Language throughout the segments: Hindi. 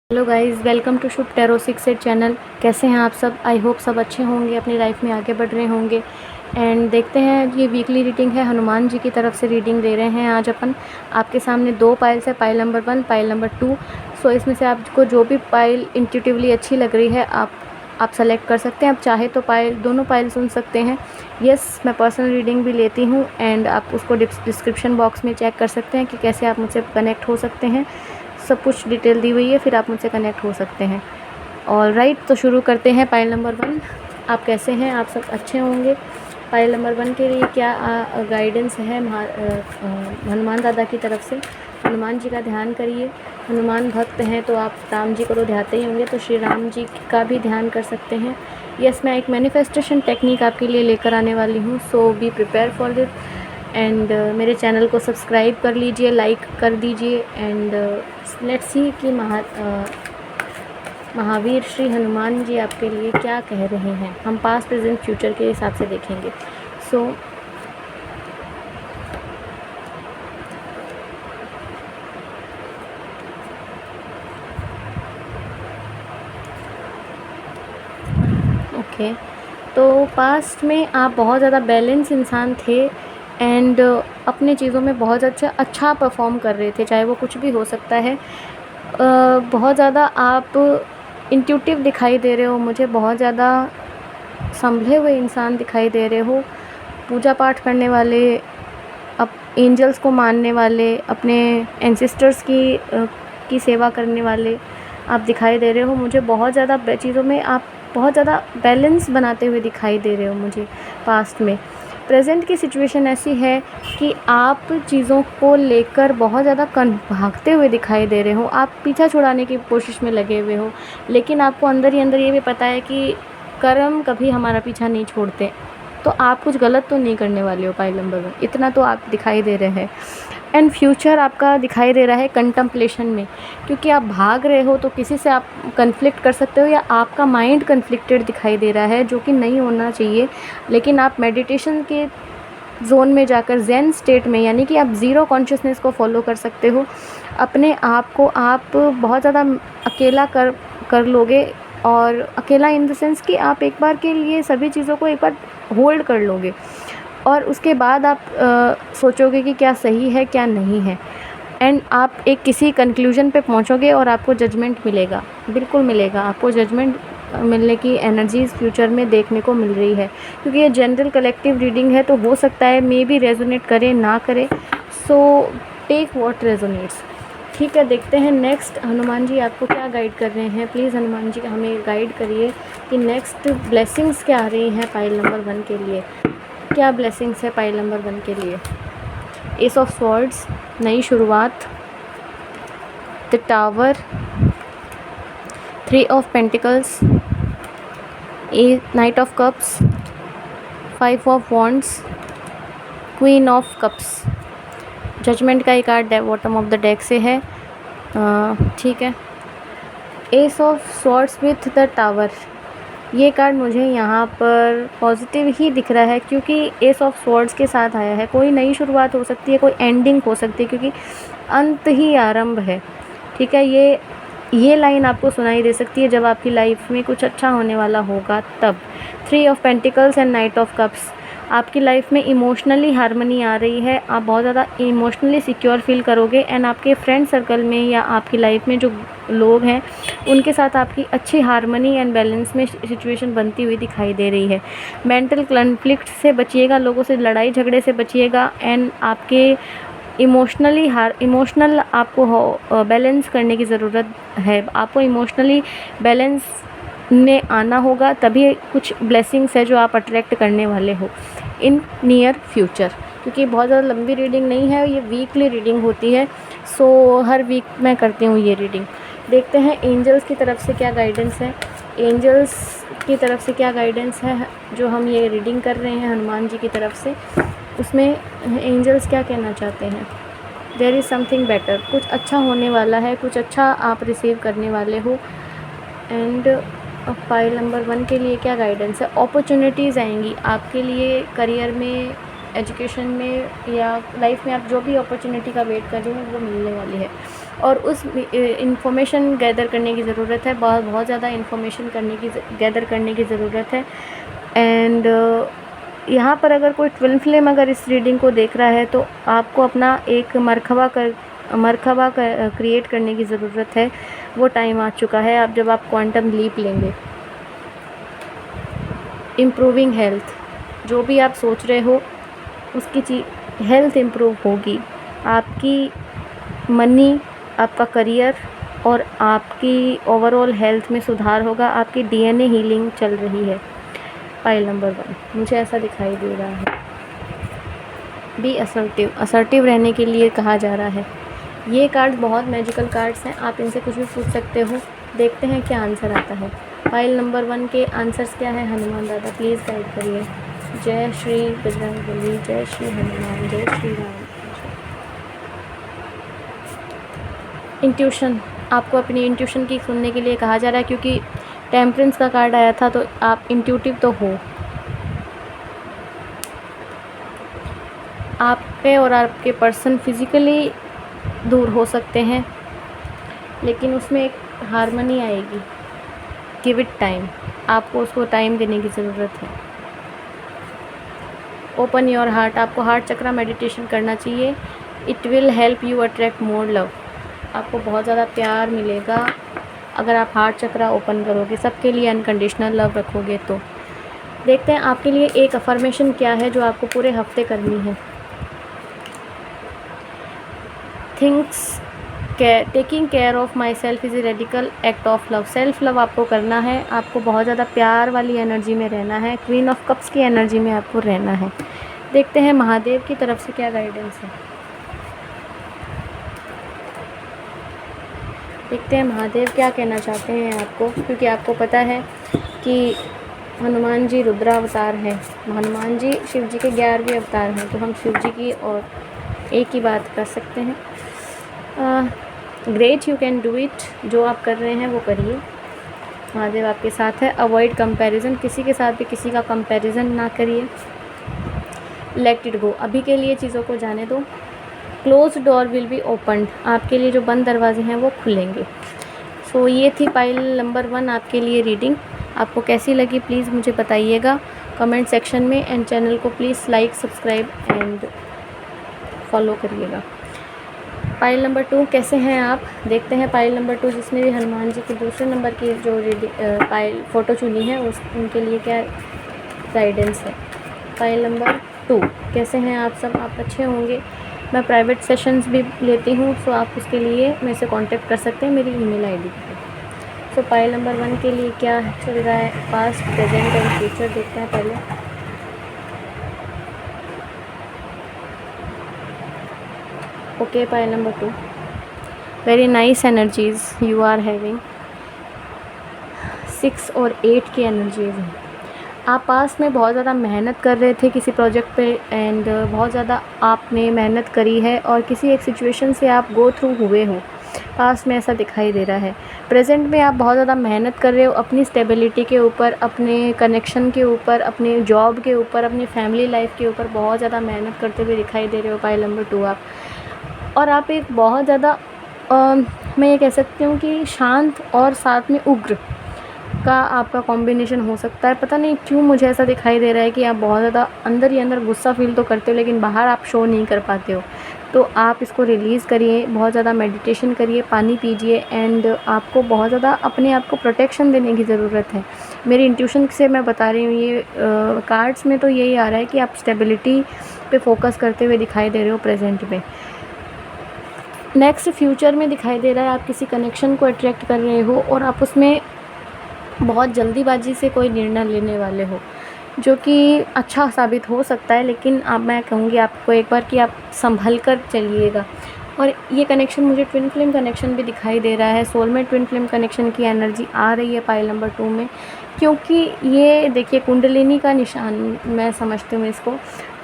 Hello guys, welcome to Shubh tarot 6 channel. कैसे हैं आप सब? आई होप सब अच्छे होंगे, अपनी लाइफ में आगे बढ़ रहे होंगे। एंड देखते हैं, ये वीकली रीडिंग है, हनुमान जी की तरफ से रीडिंग दे रहे हैं आज अपन। आपके सामने 2 पाइल्स है, पाइल नंबर 1, पाइल नंबर 2। सो इसमें से आपको जो भी पाइल इंट्यूटिवली अच्छी लग रही है आप सेलेक्ट कर सकते हैं। आप चाहे तो दोनों पाइल सुन सकते हैं। यस, मैं पर्सनल रीडिंग भी लेती हूँ एंड आप उसको डिस्क्रिप्शन बॉक्स में चेक कर सकते हैं कि कैसे आप मुझसे कनेक्ट हो सकते हैं। सब कुछ डिटेल दी हुई है, फिर आप मुझसे कनेक्ट हो सकते हैं। ऑलराइट, तो शुरू करते हैं। पाइल नंबर 1, आप कैसे हैं? आप सब अच्छे होंगे। पाइल नंबर 1 के लिए क्या गाइडेंस है हनुमान दादा की तरफ से? हनुमान जी का ध्यान करिए। हनुमान भक्त हैं तो आप राम जी को तो ध्याते ही होंगे, तो श्री राम जी का भी ध्यान कर सकते हैं। यस, मैं एक मैनिफेस्टेशन टेक्निक आपके लिए लेकर आने वाली हूँ, so be prepare for this. And मेरे चैनल को सब्सक्राइब कर लीजिए, लाइक कर दीजिए। एंड लेट्स सी कि महावीर श्री हनुमान जी आपके लिए क्या कह रहे हैं। हम पास्ट प्रेजेंट फ्यूचर के हिसाब से देखेंगे। सो ओके, तो पास्ट में आप बहुत ज़्यादा बैलेंस इंसान थे एंड अपनी चीज़ों में बहुत अच्छा परफॉर्म कर रहे थे, चाहे वो कुछ भी हो सकता है। बहुत ज़्यादा आप इंट्यूटिव दिखाई दे रहे हो मुझे, बहुत ज़्यादा संभले हुए इंसान दिखाई दे रहे हो, पूजा पाठ करने वाले, अब एंजल्स को मानने वाले, अपने एंसेस्टर्स की सेवा करने वाले आप दिखाई दे रहे हो मुझे। बहुत ज़्यादा चीज़ों में आप बहुत ज़्यादा बैलेंस बनाते हुए दिखाई दे रहे हो मुझे पास्ट में। प्रेजेंट की सिचुएशन ऐसी है कि आप चीज़ों को लेकर बहुत ज़्यादा भागते हुए दिखाई दे रहे हो, आप पीछा छुड़ाने की कोशिश में लगे हुए हो, लेकिन आपको अंदर ही अंदर ये भी पता है कि कर्म कभी हमारा पीछा नहीं छोड़ते। तो आप कुछ गलत तो नहीं करने वाले हो पाइल नंबर 1, इतना तो आप दिखाई दे रहे हैं। एंड फ्यूचर आपका दिखाई दे रहा है कंटम्पलेशन में, क्योंकि आप भाग रहे हो तो किसी से आप कन्फ्लिक्ट कर सकते हो, या आपका माइंड कन्फ्लिक्टेड दिखाई दे रहा है, जो कि नहीं होना चाहिए। लेकिन आप मेडिटेशन के जोन में जाकर ज़ेन स्टेट में, यानी कि आप ज़ीरो कॉन्शियसनेस को फॉलो कर सकते हो। अपने आप को आप बहुत ज़्यादा अकेला कर लोगे, और अकेला इन द सेंस कि आप एक बार के लिए सभी चीज़ों को एक बार होल्ड कर लोगे, और उसके बाद आप सोचोगे कि क्या सही है क्या नहीं है। एंड आप एक किसी कंक्लूजन पे पहुंचोगे और आपको जजमेंट मिलेगा, बिल्कुल मिलेगा। आपको जजमेंट मिलने की एनर्जीज़ फ्यूचर में देखने को मिल रही है, क्योंकि ये जनरल कलेक्टिव रीडिंग है, तो हो सकता है मे बी रेजोनेट करे ना करे। So take what resonates. ठीक है, देखते हैं नेक्स्ट हनुमान जी आपको क्या गाइड कर रहे हैं। प्लीज़ हनुमान जी हमें गाइड करिए कि नेक्स्ट ब्लेसिंग्स क्या आ रही हैं पाइल नंबर 1 के लिए। क्या ब्लेसिंग्स है पाइल नंबर 1 के लिए? एस ऑफ स्वॉर्ड्स, नई शुरुआत, the tower, 3 of pentacles, knight of cups, 5 of wands, queen of cups. Judgement का एक card bottom of the deck से है। ठीक है, ace of swords with the tower, ये कार्ड मुझे यहाँ पर पॉजिटिव ही दिख रहा है, क्योंकि एस ऑफ स्वॉर्ड्स के साथ आया है। कोई नई शुरुआत हो सकती है, कोई एंडिंग हो सकती है, क्योंकि अंत ही आरंभ है। ठीक है, ये लाइन आपको सुनाई दे सकती है जब आपकी लाइफ में कुछ अच्छा होने वाला होगा तब। 3 of pentacles and night of cups, आपकी लाइफ में इमोशनली हारमनी आ रही है, आप बहुत ज़्यादा इमोशनली सिक्योर फील करोगे। एंड आपके फ्रेंड सर्कल में या आपकी लाइफ में जो लोग हैं उनके साथ आपकी अच्छी हारमनी एंड बैलेंस में सिचुएशन बनती हुई दिखाई दे रही है। मेंटल कॉन्फ्लिक्ट से बचिएगा, लोगों से लड़ाई झगड़े से बचिएगा। एंड आपके इमोशनल आपको बैलेंस करने की ज़रूरत है। आपको इमोशनली बैलेंस में आना होगा, तभी कुछ ब्लेसिंग्स है जो आप अट्रैक्ट करने वाले हो इन नियर फ्यूचर। क्योंकि बहुत ज़्यादा लंबी रीडिंग नहीं है, ये वीकली रीडिंग होती है, सो हर वीक मैं करती हूँ ये रीडिंग। देखते हैं एंजल्स की तरफ से क्या गाइडेंस है। एंजल्स की तरफ से क्या गाइडेंस है जो हम ये रीडिंग कर रहे हैं हनुमान जी की तरफ से, उसमें एंजल्स क्या कहना चाहते हैं? देयर इज़ समथिंग बेटर, कुछ अच्छा होने वाला है, कुछ अच्छा आप रिसीव करने वाले हो। एंड फाइल नंबर 1 के लिए क्या गाइडेंस है? अपॉर्चुनिटीज़ आएंगी आपके लिए करियर में, एजुकेशन में, या लाइफ में आप जो भी अपॉर्चुनिटी का वेट कर रहे हो वो मिलने वाली है। और उस इंफॉर्मेशन गैदर करने की ज़रूरत है, बहुत ज़्यादा इंफॉर्मेशन गैदर करने की ज़रूरत है। एंड यहाँ पर अगर कोई ट्विन फ्लेम अगर इस रीडिंग को देख रहा है तो आपको अपना एक मरखबा क्रिएट करने की ज़रूरत है। वो टाइम आ चुका है अब जब आप क्वांटम लीप लेंगे। इम्प्रूविंग हेल्थ, जो भी आप सोच रहे हो उसकी हेल्थ इम्प्रूव होगी। आपकी मनी, आपका करियर और आपकी ओवरऑल हेल्थ में सुधार होगा। आपकी डीएनए हीलिंग चल रही है। पाइल नंबर 1 मुझे ऐसा दिखाई दे रहा है। बी असर्टिव रहने के लिए कहा जा रहा है। ये कार्ड्स बहुत मैजिकल कार्ड्स हैं, आप इनसे कुछ भी पूछ सकते हो। देखते हैं क्या आंसर आता है। पाइल नंबर 1 के आंसर्स क्या है? हनुमान दादा प्लीज़ गाइड करिए। जय श्री बजरंगबली, जय श्री हनुमान, जय श्री राम। इंट्यूशन, आपको अपनी इंट्यूशन की सुनने के लिए कहा जा रहा है, क्योंकि टेम्परेंस का कार्ड आया था तो आप इंट्यूटिव तो हो। आपके और आपके पर्सन फिज़िकली दूर हो सकते हैं, लेकिन उसमें एक हार्मनी आएगी। गिव इट टाइम, आपको उसको टाइम देने की ज़रूरत है। ओपन योर हार्ट, आपको हार्ट चक्रा मेडिटेशन करना चाहिए। It will help you attract more love, आपको बहुत ज़्यादा प्यार मिलेगा अगर आप हार्ट चक्रा ओपन करोगे, सबके लिए अनकंडीशनल लव रखोगे तो। देखते हैं आपके लिए एक अफर्मेशन क्या है जो आपको पूरे हफ्ते करनी है। Taking care of my self is a radical act of love. Self love आपको करना है, आपको बहुत ज़्यादा प्यार वाली एनर्जी में रहना है। क्वीन ऑफ कप्स की एनर्जी में आपको रहना है। देखते हैं महादेव की तरफ से क्या गाइडेंस है। देखते हैं महादेव क्या कहना चाहते हैं आपको, क्योंकि आपको पता है कि हनुमान जी रुद्रावतार हैं। हनुमान जी शिव जी के 11वें अवतार हैं, तो हम शिव जी की और एक ही बात कर सकते हैं। Great, you can do it. जो आप कर रहे हैं वो करिए, महादेव आपके साथ है। अवॉइड कंपैरिजन, किसी के साथ भी किसी का कंपैरिजन ना करिए। लेट इट गो, अभी के लिए चीज़ों को जाने दो। Close door will be opened, आपके लिए जो बंद दरवाजे हैं वो खुलेंगे। सो ये थी पाइल नंबर 1 आपके लिए रीडिंग। आपको कैसी लगी प्लीज़ मुझे बताइएगा कमेंट सेक्शन में। एंड चैनल को please like, subscribe and follow करिएगा। पाइल नंबर 2, कैसे हैं आप? देखते हैं पाइल नंबर 2 जिसने भी हनुमान जी के दूसरे नंबर की जो पाइल फ़ोटो चुनी है उनके लिए क्या गाइडेंस है। पाइल नंबर 2, कैसे हैं आप सब? आप अच्छे होंगे। मैं प्राइवेट सेशंस भी लेती हूँ, सो आप उसके लिए मेरे से कांटेक्ट कर सकते हैं मेरी ईमेल आईडी पे। सो पाइल नंबर 1 के लिए क्या चल रहा है? पास्ट, प्रेजेंट एंड फ्यूचर देखते हैं पहले। Okay, pile number 2, very nice energies you are having. 6 और 8 की एनर्जीज़ हैं। आप पास्ट में बहुत ज़्यादा मेहनत कर रहे थे किसी प्रोजेक्ट पे एंड बहुत ज़्यादा आपने मेहनत करी है और किसी एक सिचुएशन से आप गो थ्रू हुए हो। पास्ट में ऐसा दिखाई दे रहा है। प्रेजेंट में आप बहुत ज़्यादा मेहनत कर रहे हो अपनी स्टेबिलिटी के ऊपर, अपने कनेक्शन के ऊपर, अपने जॉब के ऊपर, अपनी फैमिली लाइफ के ऊपर बहुत ज़्यादा मेहनत करते हुए दिखाई दे रहे हो पाइल नंबर 2 आप। और आप एक बहुत ज़्यादा मैं ये कह सकती हूँ कि शांत और साथ में उग्र का आपका कॉम्बिनेशन हो सकता है। पता नहीं क्यों मुझे ऐसा दिखाई दे रहा है कि आप बहुत ज़्यादा अंदर ही अंदर गुस्सा फील तो करते हो, लेकिन बाहर आप शो नहीं कर पाते हो। तो आप इसको रिलीज़ करिए, बहुत ज़्यादा मेडिटेशन करिए, पानी पीजिए एंड आपको बहुत ज़्यादा अपने आप को प्रोटेक्शन देने की ज़रूरत है। मेरी इंट्यूशन से मैं बता रही हूँ, ये कार्ड्स में तो यही आ रहा है कि आप स्टेबिलिटी पे फोकस करते हुए दिखाई दे रहे हो प्रेजेंट में। नेक्स्ट फ्यूचर में दिखाई दे रहा है आप किसी कनेक्शन को अट्रैक्ट कर रहे हो और आप उसमें बहुत जल्दीबाजी से कोई निर्णय लेने वाले हो, जो कि अच्छा साबित हो सकता है, लेकिन अब मैं कहूँगी आपको एक बार कि आप संभल कर चलिएगा। और ये कनेक्शन मुझे ट्विन फ्लेम कनेक्शन भी दिखाई दे रहा है। सोलमेट ट्विन फ्लेम कनेक्शन की एनर्जी आ रही है पाइल नंबर 2 में, क्योंकि ये देखिए कुंडलिनी का निशान मैं समझती हूँ इसको।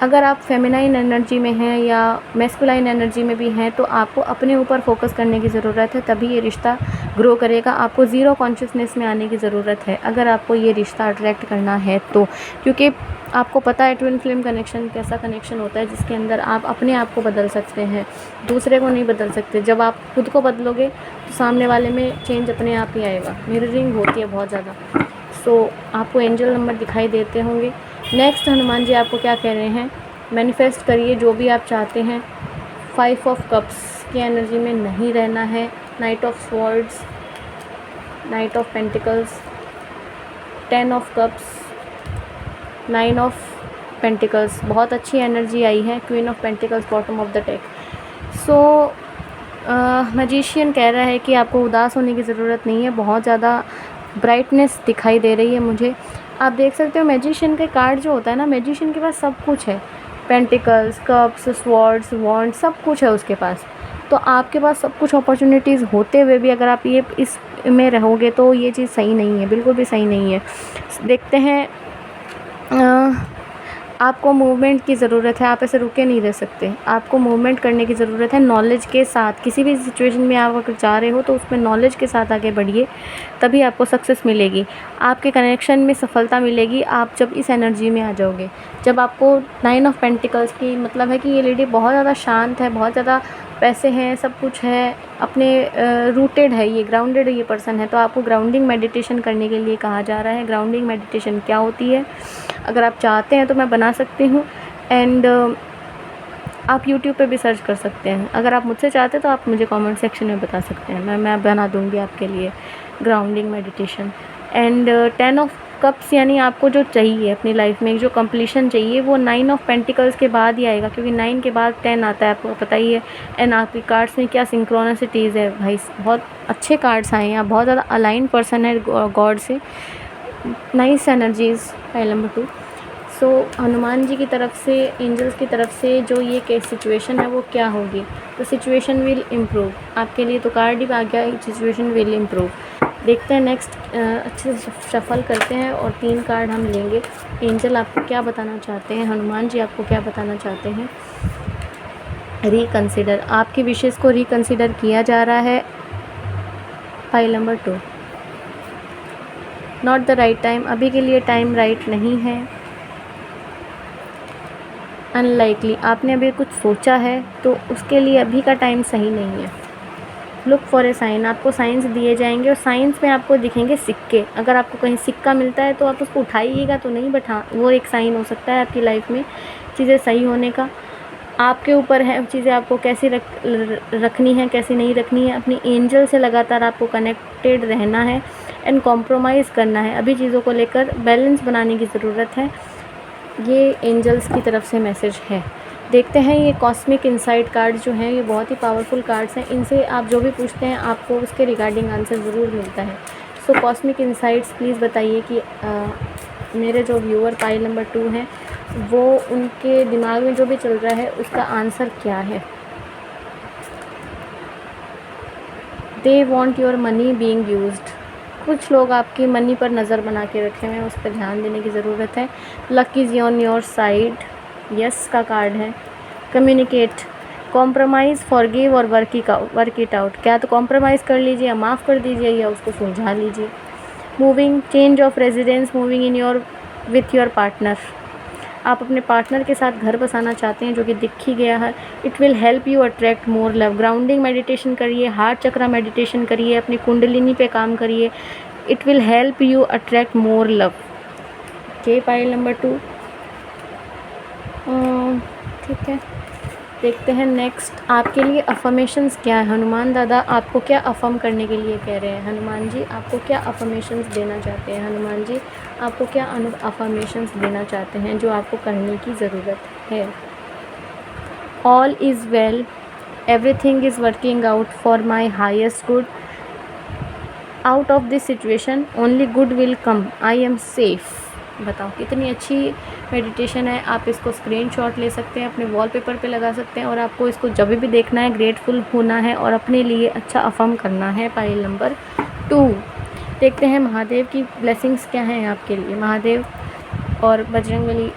अगर आप फेमिनाइन एनर्जी में हैं या मैस्कुलाइन एनर्जी में भी हैं तो आपको अपने ऊपर फोकस करने की ज़रूरत है, तभी ये रिश्ता ग्रो करेगा। आपको ज़ीरो कॉन्शियसनेस में आने की ज़रूरत है अगर आपको ये रिश्ता अट्रैक्ट करना है तो, क्योंकि आपको पता है ट्विन फ्लेम कनेक्शन कैसा कनेक्शन होता है, जिसके अंदर आप अपने आप को बदल सकते हैं, दूसरे को नहीं बदल सकते। जब आप खुद को बदलोगे तो सामने वाले में चेंज अपने आप ही आएगा। मिररिंग होती है बहुत ज़्यादा। सो आपको एंजल नंबर दिखाई देते होंगे। नेक्स्ट हनुमान जी आपको क्या कह रहे हैं, मैनिफेस्ट करिए जो भी आप चाहते हैं। 5 ऑफ कप्स की एनर्जी में नहीं रहना है। Night of swords, night of pentacles, 10 of cups, 9 of pentacles, बहुत अच्छी एनर्जी आई है। Queen of pentacles bottom of the deck. So magician कह रहा है कि आपको उदास होने की ज़रूरत नहीं है, बहुत ज़्यादा ब्राइटनेस दिखाई दे रही है मुझे। आप देख सकते हो मैजिशियन के कार्ड जो होता है ना, मैजिशियन के पास सब कुछ है, पेंटिकल्स, कप्स, स्वॉर्ड्स, वॉन्ड, सब कुछ है उसके पास। तो आपके पास सब कुछ अपॉर्चुनिटीज़ होते हुए भी अगर आप ये इस में रहोगे तो ये चीज़ सही नहीं है, बिल्कुल भी सही नहीं है। देखते हैं, आपको मूवमेंट की ज़रूरत है, आप ऐसे रुके नहीं रह सकते, आपको मूवमेंट करने की ज़रूरत है। नॉलेज के साथ किसी भी सिचुएशन में आप अगर जा रहे हो तो उसमें नॉलेज के साथ आगे बढ़िए, तभी आपको सक्सेस मिलेगी, आपके कनेक्शन में सफलता मिलेगी। आप जब इस एनर्जी में आ जाओगे, जब आपको 9 ऑफ पेंटिकल्स की मतलब है कि ये लेडी बहुत ज़्यादा शांत है, बहुत ज़्यादा पैसे हैं, सब कुछ है, अपने रूटेड है, ये ग्राउंडेड ये पर्सन है। तो आपको ग्राउंडिंग मेडिटेशन करने के लिए कहा जा रहा है। ग्राउंडिंग मेडिटेशन क्या होती है, अगर आप चाहते हैं तो मैं बना सकती हूँ, एंड आप यूट्यूब पे भी सर्च कर सकते हैं। अगर आप मुझसे चाहते हैं तो आप मुझे कमेंट सेक्शन में बता सकते हैं, मैं बना दूँगी आपके लिए grounding meditation. And 10 of cups यानी आपको जो चाहिए अपनी लाइफ में, जो कंप्लीशन चाहिए, वो 9 ऑफ पेंटिकल्स के बाद ही आएगा, क्योंकि 9 के बाद 10 आता है, आपको पता ही है। एंड आपकी कार्ड्स में क्या सिंक्रोनिसिटीज़ है भाई, बहुत अच्छे कार्ड्स आए हैं, आप बहुत ज़्यादा अलाइन पर्सन है गॉड से। Nice energies, file number 2। सो हनुमान जी की तरफ से, एंजल्स की तरफ से जो ये केस सिचुएशन है वो क्या होगी, तो सिचुएशन विल इम्प्रूव। आपके लिए तो कार्ड ही आ गया, सिचुएशन विल इम्प्रूव। देखते हैं नेक्स्ट, अच्छे से शफल करते हैं और 3 कार्ड हम लेंगे। एंजल आपको क्या बताना चाहते हैं, हनुमान जी आपको क्या बताना चाहते हैं। रिकंसिडर, आपकी विशेष को रिकंसिडर किया जा रहा है। File number 2, not the right time, अभी के लिए टाइम राइट नहीं है। अनलाइकली, आपने अभी कुछ सोचा है तो उसके लिए अभी का टाइम सही नहीं है। लुक फॉर ए साइन, आपको साइंस दिए जाएंगे और साइंस में आपको दिखेंगे सिक्के। अगर आपको कहीं सिक्का मिलता है तो आप उसको उठाइएगा तो नहीं, बैठा वो एक साइन हो सकता है आपकी लाइफ में चीज़ें सही होने का। आपके ऊपर है चीज़ें आपको कैसी रखनी है, कैसी नहीं रखनी है। अपनी एंजल से लगातार आपको कनेक्टेड रहना है एंड कॉम्प्रोमाइज़ करना है। अभी चीज़ों को लेकर बैलेंस बनाने की ज़रूरत है, ये एंजल्स की तरफ से मैसेज है। देखते हैं, ये कॉस्मिक इनसाइट कार्ड जो हैं ये बहुत ही पावरफुल कार्ड्स हैं, इनसे आप जो भी पूछते हैं आपको उसके रिगार्डिंग आंसर ज़रूर मिलता है। सो कॉस्मिक इनसाइट्स प्लीज़ बताइए कि मेरे जो व्यूअर पाइल नंबर 2 हैं वो उनके दिमाग में जो भी चल रहा है उसका आंसर क्या है। They want your money being used, कुछ लोग आपकी मनी पर नज़र बना के रखे हुए हैं, उस पर ध्यान देने की ज़रूरत है। Luck is on your side, yes का कार्ड है। कम्युनिकेट, कॉम्प्रोमाइज़, फॉरगिव और वर्क इट आउट, क्या तो कॉम्प्रोमाइज़ कर लीजिए या माफ़ कर दीजिए या उसको सुलझा लीजिए। Moving, change of residence, moving in your with your partner, आप अपने पार्टनर के साथ घर बसाना चाहते हैं जो कि दिख ही गया है। It will help you attract more love, grounding meditation करिए, हार्ट चक्रा मेडिटेशन करिए, अपनी कुंडलिनी पे काम करिए। It will help you attract more love. Okay, pile number 2, ठीक है। देखते हैं नेक्स्ट, आपके लिए अफर्मेशंस क्या है। हनुमान दादा आपको क्या अफर्म करने के लिए कह रहे हैं। हनुमान जी आपको क्या अफर्मेशंस देना चाहते हैं। हनुमान जी आपको क्या अफर्मेशंस देना चाहते हैं जो आपको करने की ज़रूरत है। All is well, everything is working out for my highest good, out of this situation only good will come, I am safe. बताओ कितनी अच्छी मेडिटेशन है। आप इसको स्क्रीनशॉट ले सकते हैं, अपने वॉलपेपर पे लगा सकते हैं और आपको इसको जब भी देखना है ग्रेटफुल होना है और अपने लिए अच्छा अफर्म करना है। पाइल नंबर 2, देखते हैं महादेव की ब्लेसिंग्स क्या हैं आपके लिए। महादेव और बजरंगबली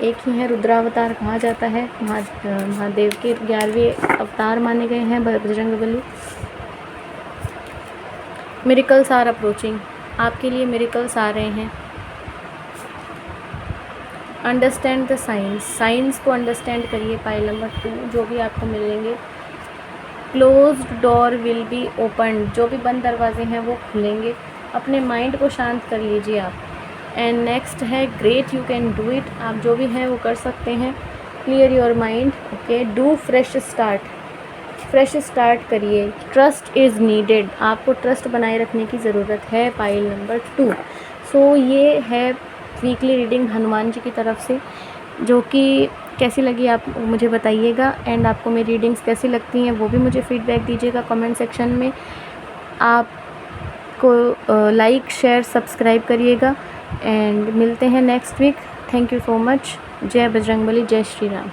एक ही है, रुद्रावतार कहा जाता है। महादेव के 11वें अवतार माने गए हैं बजरंगबली। मिरेकल्स आर अप्रोचिंग, आपके लिए मिरेकल्स आ रहे हैं। अंडरस्टैंड द साइंस, साइंस को अंडरस्टैंड करिए। पाइल नंबर 2 जो भी आपको मिलेंगे। Closed door will be open, जो भी बंद दरवाजे हैं वो खुलेंगे। अपने माइंड को शांत कर लीजिए आप। एंड नेक्स्ट है great you can do it, आप जो भी हैं वो कर सकते हैं। Clear your mind, okay. Do fresh start, fresh start करिए। ट्रस्ट इज़ नीडेड, आपको ट्रस्ट बनाए रखने की ज़रूरत है। Pile number 2। सो ये है वीकली रीडिंग हनुमान जी की तरफ से, जो कि कैसी लगी आप मुझे बताइएगा। एंड आपको मेरी रीडिंग्स कैसी लगती हैं वो भी मुझे फीडबैक दीजिएगा कमेंट सेक्शन में। आपको लाइक शेयर सब्सक्राइब करिएगा एंड मिलते हैं next week. Thank you so much. जय बजरंगबली, जय श्री राम।